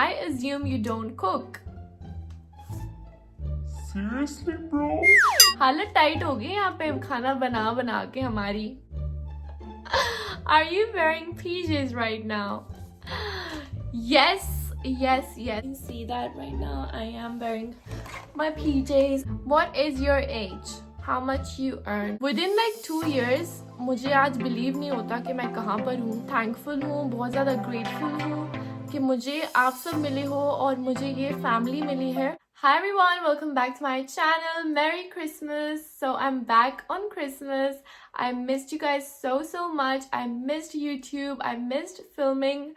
I assume you don't cook. Seriously, bro? हालत tight हो गई यहाँ पे खाना बना बना के हमारी. Are you wearing PJs right now? Yes, yes, yes. You see that right now? I am wearing my PJs. What is your age? How much you earn? Within like 2 years, मुझे आज बिलीव नहीं होता कि मैं कहाँ पर हूँ. Thankful हूँ, बहुत ज़्यादा ग्रेटफुल हूँ कि मुझे आप सब मिले हो और मुझे ये फैमिली मिली है. Hi everyone, welcome back to my channel. Merry Christmas. So I'm back on Christmas. I missed you guys so much. I missed YouTube. I missed filming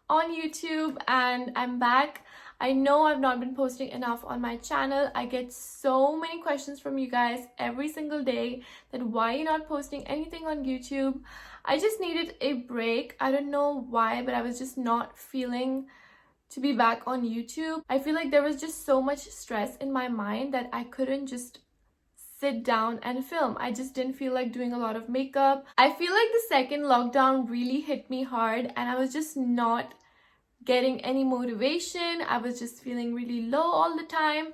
on YouTube and I'm back. I know I've not been posting enough on my channel. I get so many questions from you guys every single day that why you're not posting anything on YouTube. I just needed a break. I don't know why, but I was just not feeling to be back on YouTube. I feel like there was just so much stress in my mind that I couldn't just sit down and film. I just didn't feel like doing a lot of makeup. I feel like the second lockdown really hit me hard and I was just not getting any motivation. I was just feeling really low all the time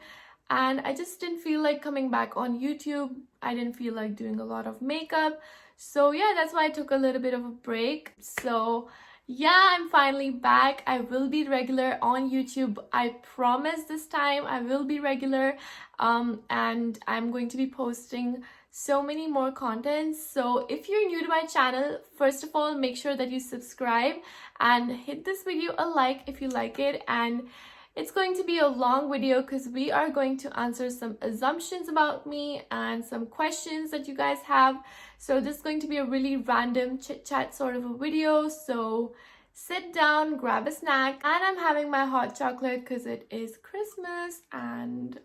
and I just didn't feel like coming back on YouTube. I didn't feel like doing a lot of makeup. So yeah, that's why I took a little bit of a break. So yeah, I'm finally back. I will be regular on YouTube. I promise this time I will be regular and I'm going to be posting so many more contents. So if you're new to my channel, first of all, make sure that you subscribe and hit this video a like if you like it. And it's going to be a long video because we are going to answer some assumptions about me and some questions that you guys have. So this is going to be a really random chit chat sort of a video. So sit down, grab a snack, and I'm having my hot chocolate because it is Christmas and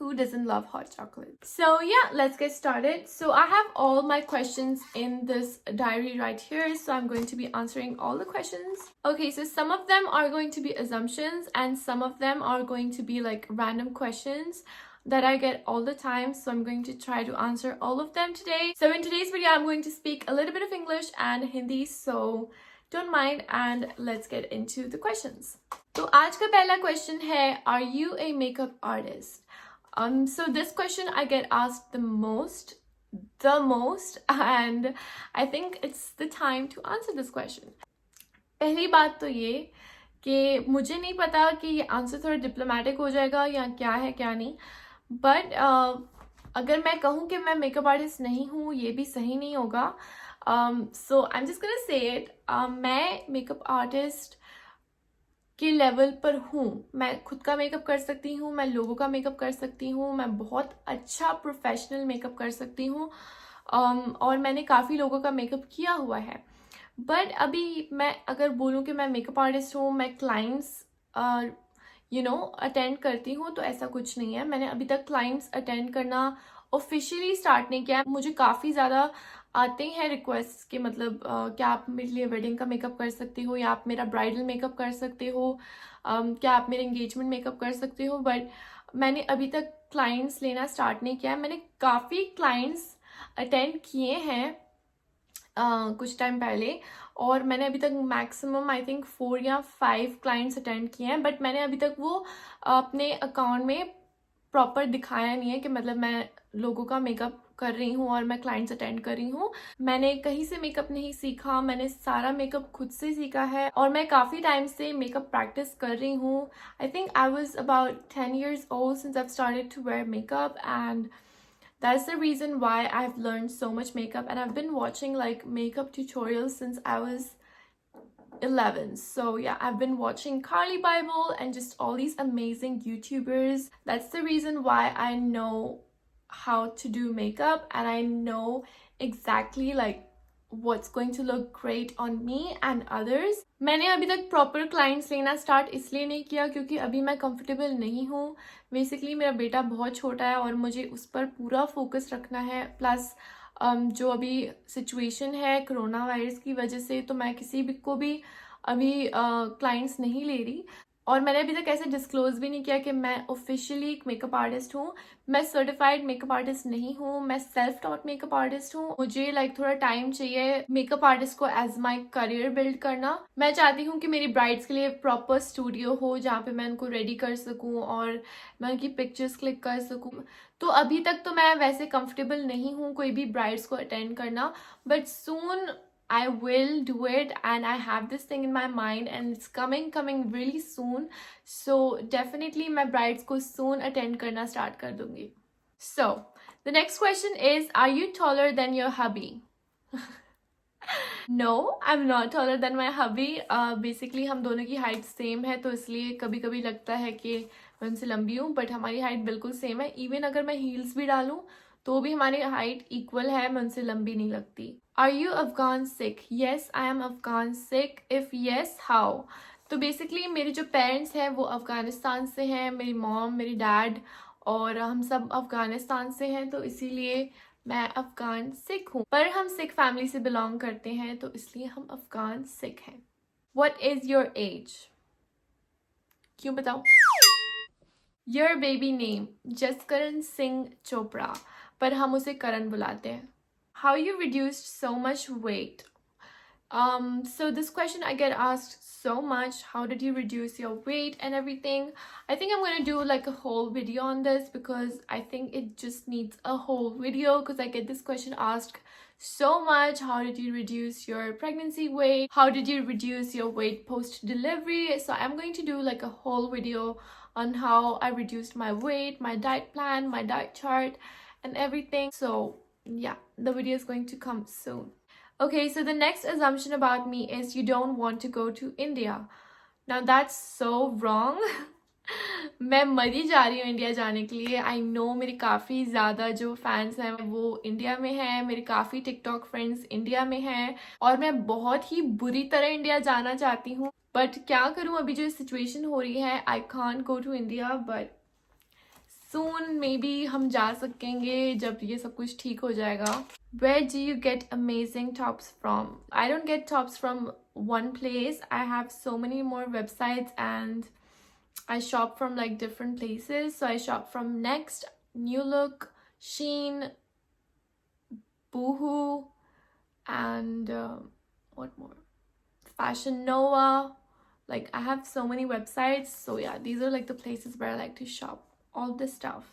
who doesn't love hot chocolate? So yeah, let's get started. So I have all my questions in this diary right here. So I'm going to be answering all the questions. Okay, so some of them are going to be assumptions and some of them are going to be like random questions that I get all the time. So I'm going to try to answer all of them today. So in today's video, I'm going to speak a little bit of English and Hindi. So don't mind and let's get into the questions. So आज का पहला question है, are you a makeup artist? So this question I get asked the most, and I think it's the time to answer this question. पहली बात तो ये कि मुझे नहीं पता कि ये आंसर थोड़ा डिप्लोमेटिक हो जाएगा या क्या है क्या नहीं, बट अगर मैं कहूँ कि मैं मेकअप आर्टिस्ट नहीं हूँ ये भी सही नहीं होगा. So I am just gonna say it, मैं मेकअप आर्टिस्ट के लेवल पर हूँ. मैं खुद का मेकअप कर सकती हूँ, मैं लोगों का मेकअप कर सकती हूँ, मैं बहुत अच्छा प्रोफेशनल मेकअप कर सकती हूँ और मैंने काफ़ी लोगों का मेकअप किया हुआ है. बट अभी मैं अगर बोलूँ कि मैं मेकअप आर्टिस्ट हूँ, मैं क्लाइंट्स अटेंड करती हूँ, तो ऐसा कुछ नहीं है. मैंने अभी तक क्लाइंट्स अटेंड करना ऑफिशियली स्टार्ट नहीं किया. मुझे काफ़ी ज़्यादा आते हैं रिक्वेस्ट कि मतलब क्या आप मेरे लिए वेडिंग का मेकअप कर सकते हो या आप मेरा ब्राइडल मेकअप कर सकते हो, क्या आप मेरे एंगेजमेंट मेकअप कर सकते हो. बट मैंने अभी तक क्लाइंट्स लेना स्टार्ट नहीं किया है. मैंने काफ़ी क्लाइंट्स अटेंड किए हैं कुछ टाइम पहले और मैंने अभी तक मैक्सिमम आई थिंक 4 या 5 क्लाइंट्स अटेंड किए हैं. बट मैंने अभी तक वो अपने अकाउंट में प्रॉपर दिखाया नहीं है कि मतलब मैं लोगों का मेकअप कर रही हूँ और मैं क्लाइंट्स अटेंड कर रही हूँ. मैंने कहीं से मेकअप नहीं सीखा, मैंने सारा मेकअप खुद से सीखा है और मैं काफ़ी टाइम से मेकअप प्रैक्टिस कर रही हूँ. I think I was about 10 years old since I've started to wear makeup and that's the reason why I've learned so much makeup and I've been watching like makeup tutorials since I was 11. So yeah, I've been watching Carly Bible and just all these amazing YouTubers. That's the reason why I know how to do makeup and I know exactly like what's going to look great on me and others. मैंने अभी तक proper clients लेना start इसलिए नहीं किया क्योंकि अभी मैं कंफर्टेबल नहीं हूँ. बेसिकली मेरा बेटा बहुत छोटा है और मुझे उस पर पूरा फोकस रखना है. प्लस जो अभी सिचुएशन है कोरोना वायरस की वजह से, तो मैं किसी भी को भी अभी क्लाइंट्स नहीं ले रही. और मैंने अभी तक ऐसे डिस्क्लोज भी नहीं किया कि मैं ऑफिशियली एक मेकअप आर्टिस्ट हूँ. मैं सर्टिफाइड मेकअप आर्टिस्ट नहीं हूँ, मैं सेल्फ टॉट मेकअप आर्टिस्ट हूँ. मुझे थोड़ा टाइम चाहिए मेकअप आर्टिस्ट को एज माई करियर बिल्ड करना. मैं चाहती हूँ कि मेरी ब्राइड्स के लिए प्रॉपर स्टूडियो हो जहाँ पे मैं उनको रेडी कर सकूँ और मैं उनकी पिक्चर्स क्लिक कर सकूँ. तो अभी तक तो मैं वैसे कंफर्टेबल नहीं हूँ कोई भी ब्राइड्स को अटेंड करना, but soon I will do it and I have this thing in my mind and it's coming really soon. So definitely मैं brides को soon attend करना start कर दूंगी. So the next question is, are you taller than your hubby? No, I'm not taller than my hubby. Basically हम दोनों की height same है तो इसलिए कभी कभी लगता है कि मैं उनसे लंबी हूँ, बट हमारी हाइट बिल्कुल सेम है. इवन अगर मैं हील्स भी डालूँ तो भी हमारी हाइट इक्वल है, मैं उनसे लंबी नहीं लगती. Are you Afghan Sikh? Yes, I am Afghan Sikh. If yes, how? तो बेसिकली मेरे जो पेरेंट्स हैं वो अफ़गानिस्तान से हैं, मेरी मॉम, मेरी डैड और हम सब अफ़गानिस्तान से हैं, तो इसीलिए मैं अफ़गान सिख हूँ. पर हम सिख फैमिली से बिलोंग करते हैं तो इसलिए हम अफ़गान सिख हैं. What is your age? क्यों बताओ? Your baby name? Jaskaran Singh Chopra, पर हम उसे करण बुलाते हैं. How you reduced so much weight? So this question I get asked so much. How did you reduce your weight and everything? I think I'm gonna do a whole video on this because I think it just needs a whole video because I get this question asked so much. How did you reduce your pregnancy weight? How did you reduce your weight post delivery? So I'm going to do a whole video on how I reduced my weight, my diet plan, my diet chart and everything. So yeah, the video is going to come soon. Okay, so the next assumption about me is you don't want to go to India. Now that's so wrong. मैं मरी जा रही हूँ India जाने के लिए. I know मेरे काफ़ी ज़्यादा जो फैंस हैं वो इंडिया में हैं, मेरे काफ़ी टिकटॉक फ्रेंड्स इंडिया में हैं और मैं बहुत ही बुरी तरह इंडिया जाना चाहती हूँ. बट क्या करूँ, अभी जो सिचुएशन हो रही है, I can't go to India. But soon maybe हम जा सकेंगे जब ये सब कुछ ठीक हो जाएगा. Where do you get amazing tops from? I don't get tops from one place. I have so many more websites and I shop from different places. So I shop from Next, New Look, Shein, Boohoo, and what more? Fashion Nova. I have so many websites. So yeah, these are the places where I like to shop all this stuff.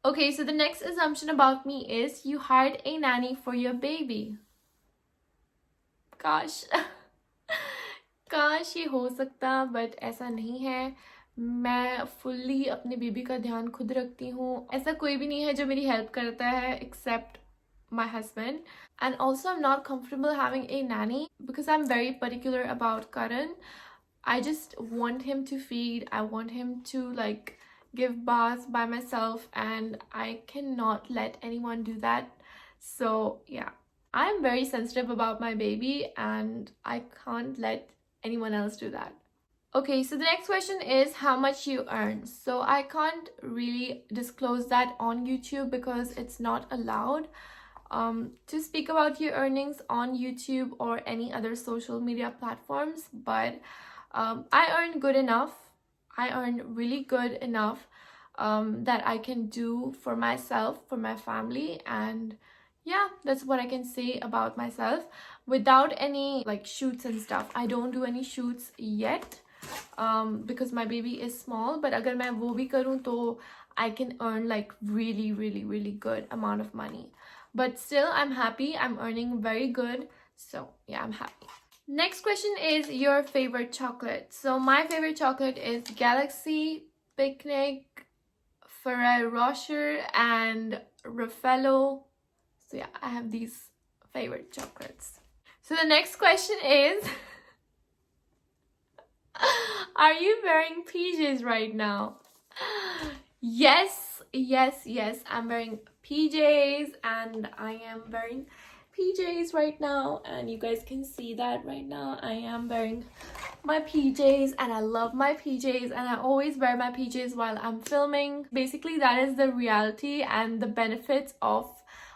Okay, so the next assumption about me is you hired a nanny for your baby. काश काश ये हो सकता, but ऐसा नहीं है. मैं fully अपने बेबी का ध्यान खुद रखती हूँ. ऐसा कोई भी नहीं है जो मेरी हेल्प करता है except my husband. And also I'm not comfortable having a nanny because I'm very particular about Karan. I just want him to feed. I want him to give baths by myself and I cannot let anyone do that. So yeah, I'm very sensitive about my baby and I can't let anyone else do that. Okay, so the next question is how much you earn. So I can't really disclose that on YouTube because it's not allowed to speak about your earnings on YouTube or any other social media platforms, but I earn good enough. I earn really good enough that I can do for myself, for my family, and yeah, that's what I can say about myself without any shoots and stuff. I don't do any shoots yet because my baby is small, but agar main wo bhi karun to I can earn really good amount of money. But still I'm happy. I'm earning very good. So yeah, I'm happy. Next question is your favorite chocolate. So my favorite chocolate is Galaxy, Picnic, Ferrero Rocher, and Raffaello. So yeah, I have these favorite chocolates. So the next question is are you wearing PJs right now? Yes, I'm wearing PJs and I am wearing PJs right now, and you guys can see that right now I am wearing my PJs and I love my PJs and I always wear my PJs while I'm filming. Basically that is the reality and the benefits of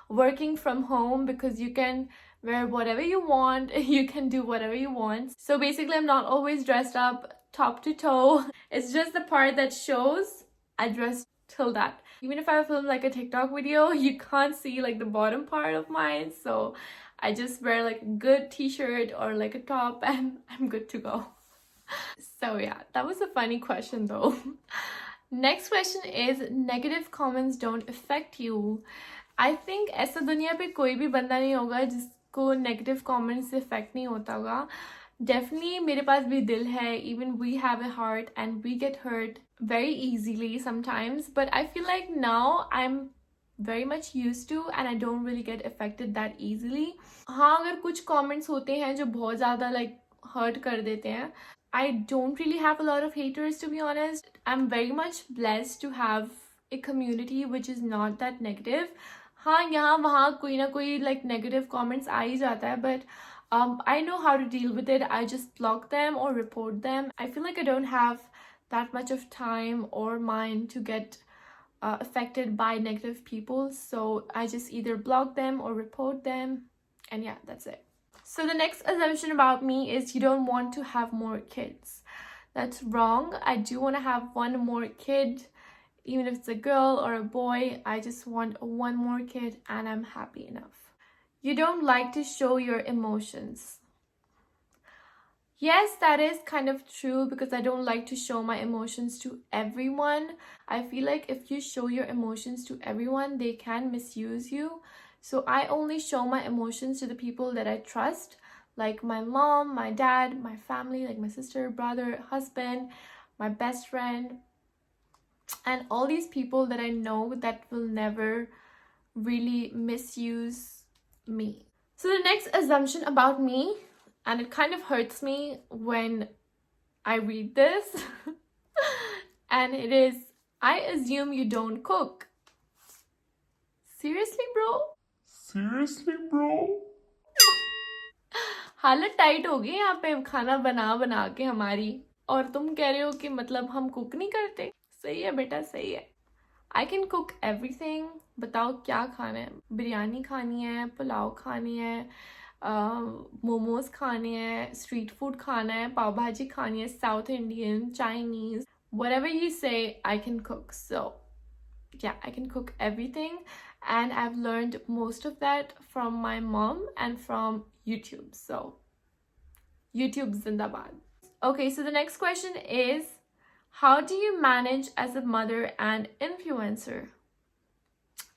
working from home because you can wear whatever you want. You can do whatever you want. So basically, I'm not always dressed up top to toe. It's just the part that shows I dress till that. Even if I film like a TikTok video, you can't see like the bottom part of mine. So I just wear like a good t-shirt or like a top and I'm good to go. So yeah, that was a funny question though. Next question is, negative comments don't affect you. I think ऐसा दुनिया पे कोई भी बंदा नहीं होगा जिसको negative comment से इफेक्ट नहीं होता होगा. Definitely मेरे पास भी दिल है. Even we have a heart and we get hurt very easily sometimes. But I feel like now I'm very much used to and I don't really get affected that easily. हाँ, अगर कुछ comments होते हैं जो बहुत ज़्यादा like hurt कर देते हैं. I don't really have a lot of haters, to be honest. I'm very much blessed to have a community which is not that negative. हाँ, यहाँ वहाँ कोई ना कोई like negative comments आ ही जाता है, but I know how to deal with it. I just block them or report them. I feel like I don't have that much of time or mind to get affected by negative people, so I just either block them or report them, and yeah, that's it. So the next assumption about me is you don't want to have more kids. That's wrong. I do want to have one more kid, even if it's a girl or a boy. I just want one more kid and I'm happy enough. You don't like to show your emotions. Yes, that is kind of true because I don't like to show my emotions to everyone. I feel like if you show your emotions to everyone, they can misuse you. So I only show my emotions to the people that I trust, like my mom, my dad, my family, like my sister, brother, husband, my best friend, and all these people that I know that will never really misuse me. So the next assumption about me, and it kind of hurts me when I read this, and it is, I assume you don't cook. Seriously, bro? Seriously, bro? हालत tight हो गई यहाँ पे खाना बना बना के हमारी, और तुम कह रहे हो कि मतलब हम कुक नहीं करते. सही है बेटा, सही है. I can cook everything. बताओ क्या खाना है. बिरयानी खानी है, पुलाव खानी है, मोमोज खाने हैं, स्ट्रीट फूड खाना है, पाव भाजी खानी है, south Indian, Chinese, whatever you say, I can cook. So yeah, I can cook everything, and I've learned most of that from my mom and from YouTube. So YouTube zindabad. Okay, so the next question is, how do you manage as a mother and influencer?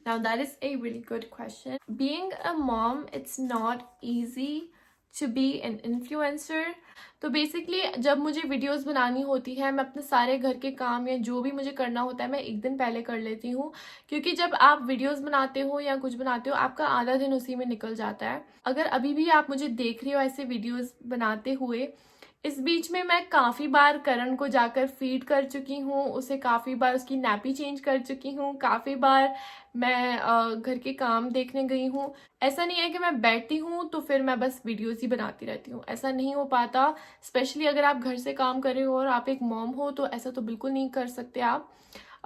Now that is a really good question. Being a mom, it's not easy to be an influencer. तो basically जब मुझे videos बनानी होती है, मैं अपने सारे घर के काम या जो भी मुझे करना होता है मैं एक दिन पहले कर लेती हूँ, क्योंकि जब आप वीडियोस बनाते हो या कुछ बनाते हो आपका आधा दिन उसी में निकल जाता है. अगर अभी भी आप मुझे देख रहे हो ऐसे वीडियोस बनाते हुए, इस बीच में मैं काफ़ी बार करण को जाकर फीड कर चुकी हूँ, उसे काफ़ी बार उसकी नैपी चेंज कर चुकी हूँ, काफ़ी बार मैं घर के काम देखने गई हूँ. ऐसा नहीं है कि मैं बैठती हूँ तो फिर मैं बस वीडियोस ही बनाती रहती हूँ, ऐसा नहीं हो पाता. स्पेशली अगर आप घर से काम कर रहे हो और आप एक मॉम हो तो ऐसा तो बिल्कुल नहीं कर सकते आप.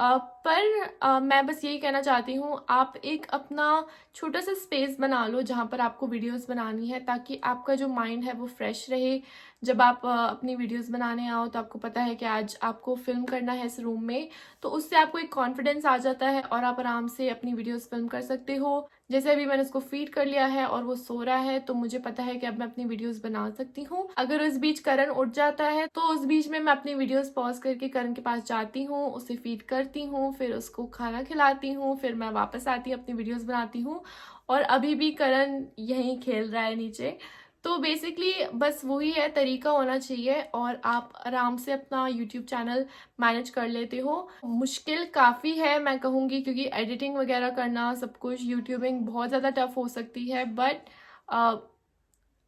पर मैं बस यही कहना चाहती हूँ, आप एक अपना छोटा सा स्पेस बना लो जहाँ पर आपको वीडियोस बनानी है, ताकि आपका जो माइंड है वो फ्रेश रहे. जब आप अपनी वीडियोस बनाने आओ तो आपको पता है कि आज आपको फिल्म करना है इस रूम में, तो उससे आपको एक कॉन्फिडेंस आ जाता है और आप आराम से अपनी वीडियोस फिल्म कर सकते हो. जैसे अभी मैंने उसको फीड कर लिया है और वो सो रहा है, तो मुझे पता है कि अब मैं अपनी वीडियोस बना सकती हूँ. अगर उस बीच करण उठ जाता है तो उस बीच में मैं अपनी वीडियोस पॉज करके करण के पास जाती हूँ, उसे फीड करती हूँ, फिर उसको खाना खिलाती हूँ, फिर मैं वापस आती हूँ, अपनी वीडियोस बनाती हूँ. और अभी भी करण यहीं खेल रहा है नीचे. तो बेसिकली बस वही है, तरीका होना चाहिए और आप आराम से अपना यूट्यूब चैनल मैनेज कर लेते हो. मुश्किल काफ़ी है मैं कहूँगी, क्योंकि एडिटिंग वगैरह करना सब कुछ, यूट्यूबिंग बहुत ज़्यादा टफ हो सकती है, बट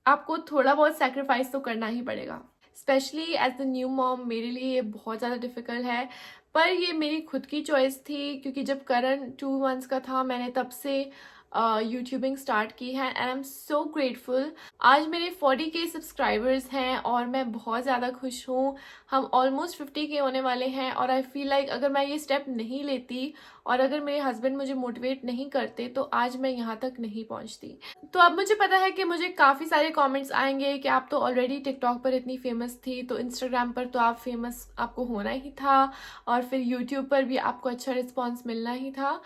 आपको थोड़ा बहुत सेक्रीफाइस तो करना ही पड़ेगा. Especially as the new mom मेरे लिए ये बहुत ज़्यादा डिफ़िकल्ट है, पर ये मेरी खुद की चॉइस थी, क्योंकि जब करण 2 months का था मैंने तब से यूट्यूबिंग स्टार्ट की है and I am so grateful. आज मेरे 40K सब्सक्राइबर्स हैं और मैं बहुत ज़्यादा खुश हूँ। हम ऑलमोस्ट 50K होने वाले हैं और आई फील लाइक अगर मैं ये स्टेप नहीं लेती और अगर मेरे हस्बैंड मुझे मोटिवेट नहीं करते तो आज मैं यहाँ तक नहीं पहुँचती। तो अब मुझे पता है कि मुझे काफ़ी सारे कमेंट्स आएंगे कि आप तो ऑलरेडी टिकटॉक पर इतनी फेमस थी, तो इंस्टाग्राम पर तो आप फेमस आपको होना ही था और फिर यूट्यूब पर भी आपको अच्छा रिस्पॉन्स मिलना ही था।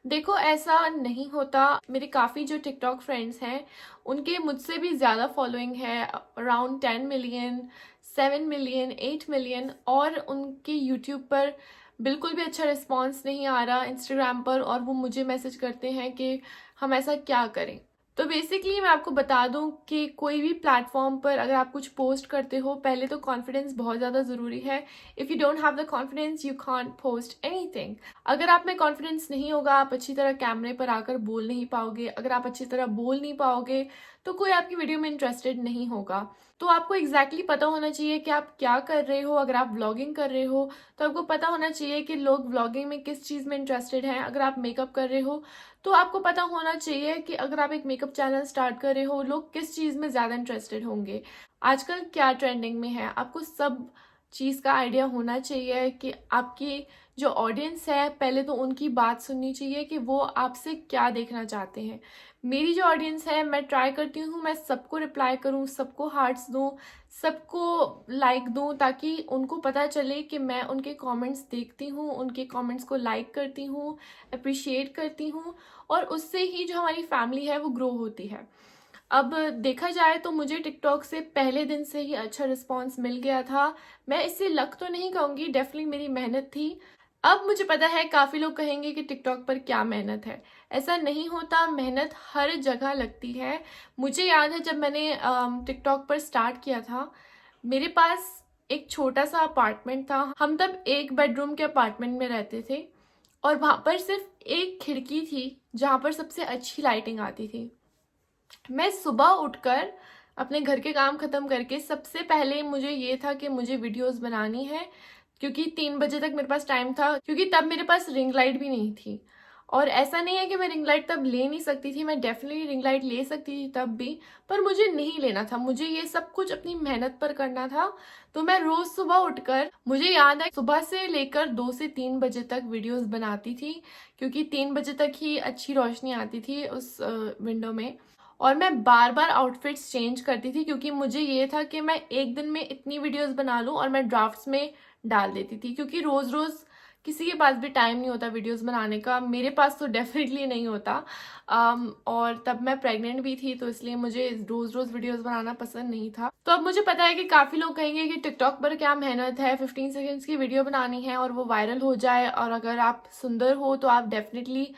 देखो, ऐसा नहीं होता। मेरे काफ़ी जो टिकटॉक फ्रेंड्स हैं उनके मुझसे भी ज़्यादा फॉलोइंग है, अराउंड 10 मिलियन, 7 मिलियन, 8 मिलियन, और उनके यूट्यूब पर बिल्कुल भी अच्छा रिस्पॉन्स नहीं आ रहा इंस्टाग्राम पर, और वो मुझे मैसेज करते हैं कि हम ऐसा क्या करें। तो बेसिकली मैं आपको बता दूं कि कोई भी प्लेटफॉर्म पर अगर आप कुछ पोस्ट करते हो, पहले तो कॉन्फिडेंस बहुत ज़्यादा ज़रूरी है। If you don't have the confidence you can't post anything. अगर आप में कॉन्फिडेंस नहीं होगा, आप अच्छी तरह कैमरे पर आकर बोल नहीं पाओगे। अगर आप अच्छी तरह बोल नहीं पाओगे तो कोई आपकी वीडियो में इंटरेस्टेड नहीं होगा। तो आपको एग्जैक्टली पता होना चाहिए कि आप क्या कर रहे हो। अगर आप व्लॉगिंग कर रहे हो तो आपको पता होना चाहिए कि लोग व्लॉगिंग में किस चीज़ में इंटरेस्टेड हैं। अगर आप मेकअप कर रहे हो तो आपको पता होना चाहिए कि अगर आप एक मेकअप चैनल स्टार्ट कर रहे हो, लोग किस चीज़ में ज़्यादा इंटरेस्टेड होंगे, आजकल क्या ट्रेंडिंग में है। आपको सब चीज़ का आइडिया होना चाहिए कि आपकी जो ऑडियंस है, पहले तो उनकी बात सुननी चाहिए कि वो आपसे क्या देखना चाहते हैं। मेरी जो ऑडियंस है, मैं ट्राई करती हूँ मैं सबको रिप्लाई करूँ, सबको हार्ट्स दूँ, सबको लाइक दूँ, ताकि उनको पता चले कि मैं उनके कमेंट्स देखती हूँ, उनके कमेंट्स को लाइक करती हूँ, अप्रिशिएट करती हूँ, और उससे ही जो हमारी फैमिली है वो ग्रो होती है। अब देखा जाए तो मुझे टिकटॉक से पहले दिन से ही अच्छा रिस्पांस मिल गया था। मैं इससे लक तो नहीं कहूँगी, डेफिनेटली मेरी मेहनत थी। अब मुझे पता है काफ़ी लोग कहेंगे कि टिकटॉक पर क्या मेहनत है। ऐसा नहीं होता, मेहनत हर जगह लगती है। मुझे याद है जब मैंने टिकटॉक पर स्टार्ट किया था, मेरे पास एक छोटा सा अपार्टमेंट था। हम तब एक बेडरूम के अपार्टमेंट में रहते थे और वहाँ पर सिर्फ एक खिड़की थी जहाँ पर सबसे अच्छी लाइटिंग आती थी। मैं सुबह उठकर अपने घर के काम ख़त्म करके सबसे पहले मुझे ये था कि मुझे वीडियोस बनानी है, क्योंकि 3 बजे तक मेरे पास टाइम था, क्योंकि तब मेरे पास रिंग लाइट भी नहीं थी। और ऐसा नहीं है कि मैं रिंग लाइट तब ले नहीं सकती थी, मैं डेफिनेटली रिंग लाइट ले सकती थी तब भी, पर मुझे नहीं लेना था। मुझे ये सब कुछ अपनी मेहनत पर करना था। तो मैं रोज़ सुबह उठकर, मुझे याद है सुबह से लेकर 2 से 3 बजे तक वीडियोस बनाती थी, क्योंकि 3 बजे तक ही अच्छी रोशनी आती थी उस विंडो में। और मैं बार बार आउटफिट्स चेंज करती थी, क्योंकि मुझे ये था कि मैं एक दिन में इतनी वीडियोस बना लूं और मैं ड्राफ्ट्स में डाल देती थी, क्योंकि रोज़ रोज़ किसी के पास भी टाइम नहीं होता वीडियोस बनाने का। मेरे पास तो डेफिनेटली नहीं होता। और तब मैं प्रेग्नेंट भी थी, तो इसलिए मुझे रोज़ रोज़ वीडियोस बनाना पसंद नहीं था। तो अब मुझे पता है कि काफ़ी लोग कहेंगे कि टिकटॉक पर क्या मेहनत है, 15 सेकेंड्स की वीडियो बनानी है और वो वायरल हो जाए, और अगर आप सुंदर हो तो आप डेफिनेटली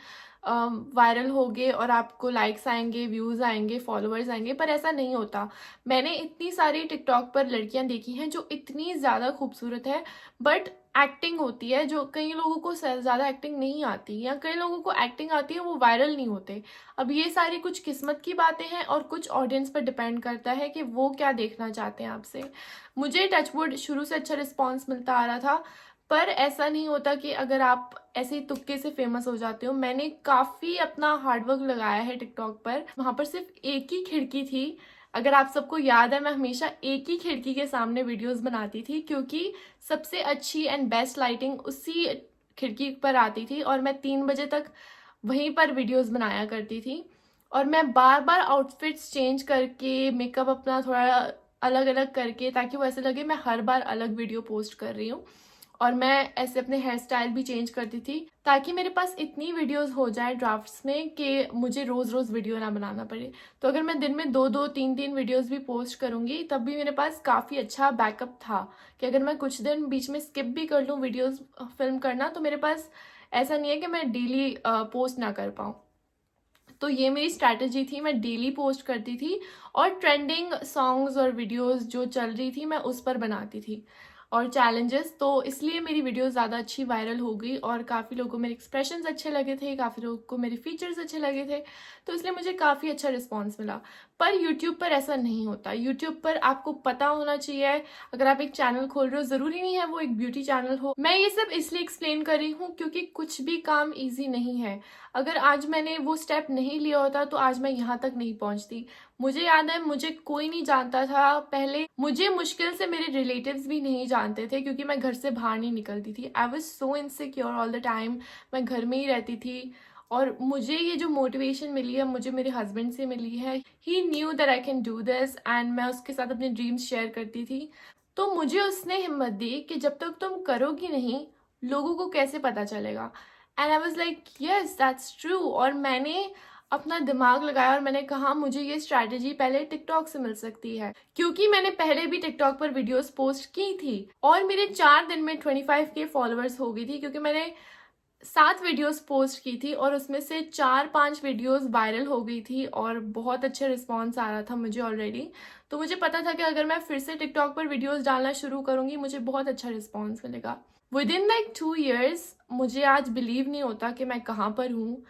वायरल होगे और आपको लाइक्स आएंगे, व्यूज़ आएंगे, फॉलोअर्स आएंगे। पर ऐसा नहीं होता। मैंने इतनी सारी टिकटॉक पर लड़कियां देखी हैं जो इतनी ज़्यादा खूबसूरत है, बट एक्टिंग होती है, जो कई लोगों को ज़्यादा एक्टिंग नहीं आती, या कई लोगों को एक्टिंग आती है वो वायरल नहीं होते। अब ये सारी कुछ किस्मत की बातें हैं और कुछ ऑडियंस पर डिपेंड करता है कि वो क्या देखना चाहते हैं आपसे। मुझे टचवुड शुरू से अच्छा रिस्पॉन्स मिलता आ रहा था, पर ऐसा नहीं होता कि अगर आप ऐसे ही तुक्के से फेमस हो जाते हो। मैंने काफ़ी अपना हार्डवर्क लगाया है टिकटॉक पर। वहाँ पर सिर्फ एक ही खिड़की थी। अगर आप सबको याद है, मैं हमेशा एक ही खिड़की के सामने वीडियोस बनाती थी, क्योंकि सबसे अच्छी एंड बेस्ट लाइटिंग उसी खिड़की पर आती थी, और मैं 3 बजे तक वहीं पर वीडियोस बनाया करती थी। और मैं बार बार आउटफिट्स चेंज करके, मेकअप अपना थोड़ा अलग अलग करके, ताकि वो ऐसे लगे मैं हर बार अलग वीडियो पोस्ट कर रही हूँ। और मैं ऐसे अपने हेयर स्टाइल भी चेंज करती थी, ताकि मेरे पास इतनी वीडियोस हो जाए ड्राफ्ट्स में कि मुझे रोज़ रोज़ वीडियो ना बनाना पड़े। तो अगर मैं दिन में 2-2, 3-3 वीडियोस भी पोस्ट करूँगी, तब भी मेरे पास काफ़ी अच्छा बैकअप था कि अगर मैं कुछ दिन बीच में स्किप भी कर लूँ वीडियोस फिल्म करना, तो मेरे पास ऐसा नहीं है कि मैं डेली पोस्ट ना कर पाऊँ। तो ये मेरी स्ट्रैटेजी थी, मैं डेली पोस्ट करती थी और ट्रेंडिंग सॉन्ग्स और वीडियोस जो चल रही थी मैं उस पर बनाती थी। और चैलेंजेस, तो इसलिए मेरी वीडियो ज़्यादा अच्छी वायरल हो गई और काफ़ी लोगों को मेरे एक्सप्रेशंस अच्छे लगे थे, काफ़ी लोगों को मेरे फीचर्स अच्छे लगे थे, तो इसलिए मुझे काफ़ी अच्छा रिस्पॉन्स मिला। पर यूट्यूब पर ऐसा नहीं होता। यूट्यूब पर आपको पता होना चाहिए, अगर आप एक चैनल खोल रहे हो ज़रूरी नहीं है वो एक ब्यूटी चैनल हो। मैं ये सब इसलिए एक्सप्लेन कर रही हूँ क्योंकि कुछ भी काम ईजी नहीं है। अगर आज मैंने वो स्टेप नहीं लिया होता तो आज मैं यहाँ तक नहीं पहुँचती। मुझे याद है, मुझे कोई नहीं जानता था पहले, मुझे मुश्किल से मेरे रिलेटिव्स भी नहीं जानते थे क्योंकि मैं घर से बाहर नहीं निकलती थी। I was so insecure all the time, मैं घर में ही रहती थी। और मुझे ये जो मोटिवेशन मिली है मुझे मेरे हस्बैंड से मिली है। He knew that I can do this and मैं उसके साथ अपने ड्रीम्स शेयर करती थी। तो मुझे उसने हिम्मत दी कि जब तक तुम करोगी नहीं लोगों को कैसे पता चलेगा। And I was like yes that's true. और मैंने अपना दिमाग लगाया और मैंने कहा मुझे ये स्ट्रैटेजी पहले टिकटॉक से मिल सकती है, क्योंकि मैंने पहले भी टिकटॉक पर वीडियोस पोस्ट की थी और मेरे 4 दिन में 25K फॉलोअर्स हो गई थी, क्योंकि मैंने 7 वीडियोस पोस्ट की थी और उसमें से 4-5 वीडियोस वायरल हो गई थी और बहुत अच्छा रिस्पॉन्स आ रहा था मुझे ऑलरेडी। तो मुझे पता था कि अगर मैं फिर से टिकटॉक पर वीडियोस डालना शुरू करूंगी मुझे बहुत अच्छा रिस्पॉन्स मिलेगा। विद इन लाइक 2 years मुझे आज बिलीव नहीं होता कि मैं कहाँ पर हूँ।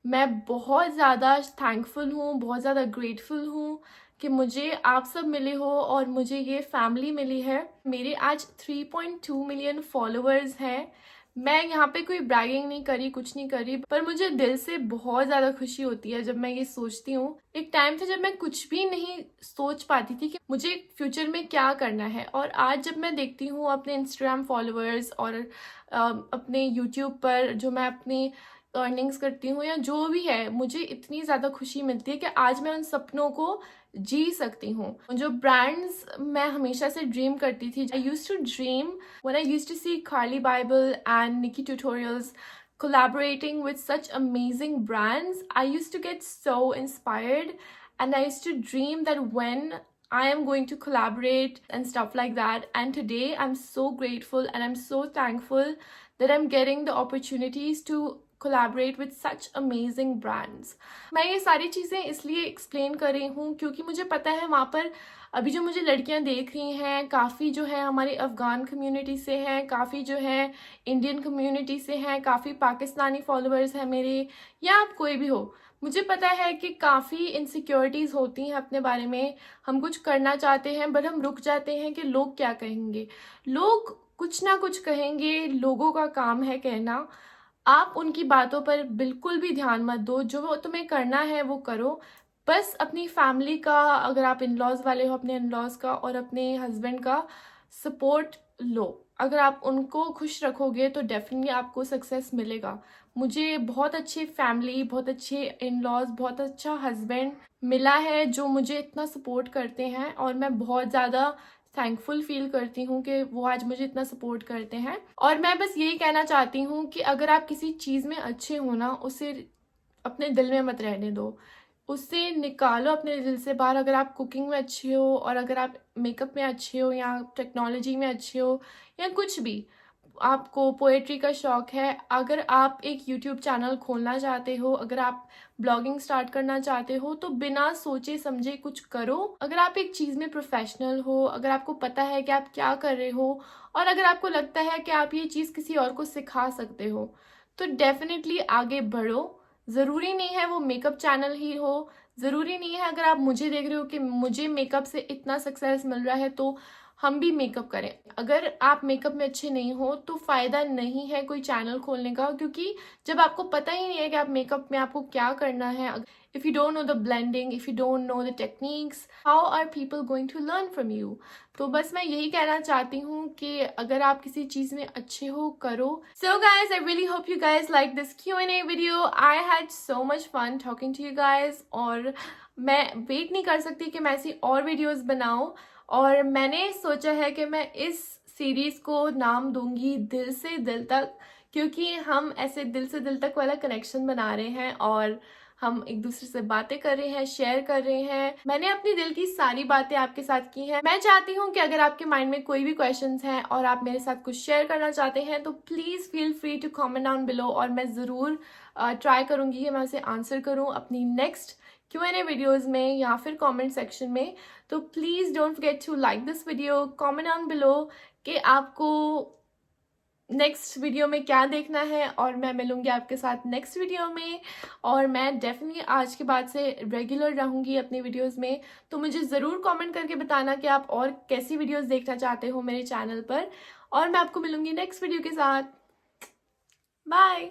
मैं बहुत ज़्यादा थैंकफुल हूँ, बहुत ज़्यादा ग्रेटफुल हूँ कि मुझे आप सब मिले हो और मुझे ये फैमिली मिली है। मेरे आज 3.2 मिलियन फॉलोअर्स हैं। मैं यहाँ पे कोई ब्रैगिंग नहीं करी, कुछ नहीं करी, पर मुझे दिल से बहुत ज़्यादा खुशी होती है जब मैं ये सोचती हूँ। एक टाइम था जब मैं कुछ भी नहीं सोच पाती थी कि मुझे फ्यूचर में क्या करना है, और आज जब मैं देखती हूँ अपने इंस्टाग्राम फॉलोअर्स और अपने यूट्यूब पर जो मैं अपनी अर्निंग्स करती हूँ या जो भी है, मुझे इतनी ज़्यादा खुशी मिलती है कि आज मैं उन सपनों को जी सकती हूँ। जो ब्रांड्स मैं हमेशा से ड्रीम करती थी, I used to dream when I used to see Carli Bybel and Nikkie tutorials collaborating with such amazing brands. I used to get so inspired and I used to dream that when I am going to collaborate and stuff like that. And today I'm so grateful and I'm so thankful that I'm getting the opportunities to collaborate with such amazing brands. मैं ये सारी चीज़ें इसलिए explain कर रही हूँ क्योंकि मुझे पता है वहाँ पर अभी जो मुझे लड़कियाँ देख रही हैं, काफ़ी जो है हमारी अफ़गान कम्युनिटी से हैं, काफ़ी जो है इंडियन कम्युनिटी से हैं, काफ़ी पाकिस्तानी फॉलोअर्स हैं मेरे, या आप कोई भी हो। मुझे पता है कि काफ़ी इनसिक्योरिटीज़ होती हैं अपने बारे में। हम कुछ करना चाहते हैं बट हम रुक जाते हैं कि लोग क्या कहेंगे। लोग कुछ ना कुछ कहेंगे, लोगों का काम है कहना। आप उनकी बातों पर बिल्कुल भी ध्यान मत दो, जो तुम्हें करना है वो करो। बस अपनी फैमिली का, अगर आप इन लॉज वाले हो, अपने इन लॉज का और अपने हस्बैंड का सपोर्ट लो। अगर आप उनको खुश रखोगे तो डेफिनेटली आपको सक्सेस मिलेगा। मुझे बहुत अच्छी फैमिली, बहुत अच्छे इन लॉज, बहुत अच्छा हस्बैंड मिला है जो मुझे इतना सपोर्ट करते हैं और मैं बहुत ज़्यादा थैंकफुल फील करती हूँ कि वो आज मुझे इतना सपोर्ट करते हैं। और मैं बस यही कहना चाहती हूँ कि अगर आप किसी चीज़ में अच्छे हो ना, उसे अपने दिल में मत रहने दो, उसे निकालो अपने दिल से बाहर। अगर आप कुकिंग में अच्छे हो और अगर आप मेकअप में अच्छे हो या टेक्नोलॉजी में अच्छे हो या कुछ भी, आपको पोएट्री का शौक है, अगर आप एक यूट्यूब चैनल खोलना चाहते हो, अगर आप ब्लॉगिंग स्टार्ट करना चाहते हो, तो बिना सोचे समझे कुछ करो। अगर आप एक चीज़ में प्रोफेशनल हो, अगर आपको पता है कि आप क्या कर रहे हो और अगर आपको लगता है कि आप ये चीज़ किसी और को सिखा सकते हो, तो डेफिनेटली आगे बढ़ो। ज़रूरी नहीं है वो मेकअप चैनल ही हो, ज़रूरी नहीं है अगर आप मुझे देख रहे हो कि मुझे मेकअप से इतना सक्सेस मिल रहा है तो हम भी मेकअप करें। अगर आप मेकअप में अच्छे नहीं हो तो फ़ायदा नहीं है कोई चैनल खोलने का, क्योंकि जब आपको पता ही नहीं है कि आप मेकअप में आपको क्या करना है, if you don't know the blending, if you don't know the techniques, how are people going to learn from you. तो बस मैं यही कहना चाहती हूँ कि अगर आप किसी चीज़ में अच्छे हो, करो। So guys, I really hope you guys like this Q&A video. I had so much fun talking to you guys और मैं वेट नहीं कर सकती कि मैं ऐसी और वीडियोज़ बनाऊँ। और मैंने सोचा है कि मैं इस सीरीज़ को नाम दूंगी दिल से दिल तक, क्योंकि हम ऐसे दिल से दिल तक वाला कनेक्शन बना रहे हैं और हम एक दूसरे से बातें कर रहे हैं, शेयर कर रहे हैं। मैंने अपनी दिल की सारी बातें आपके साथ की हैं। मैं चाहती हूँ कि अगर आपके माइंड में कोई भी क्वेश्चंस हैं और आप मेरे साथ कुछ शेयर करना चाहते हैं तो please feel free to comment down below और मैं ज़रूर ट्राई करूँगी कि मैं उसे आंसर करूँ अपनी नेक्स्ट Q&A वीडियोस में या फिर कमेंट सेक्शन में। तो please don't forget to like this video, comment down below कि आपको नेक्स्ट वीडियो में क्या देखना है, और मैं मिलूंगी आपके साथ नेक्स्ट वीडियो में। और मैं डेफिनेटली आज के बाद से रेगुलर रहूंगी अपनी वीडियोस में। तो मुझे ज़रूर कमेंट करके बताना कि आप और कैसी वीडियोस देखना चाहते हो मेरे चैनल पर, और मैं आपको मिलूंगी नेक्स्ट वीडियो के साथ। बाय।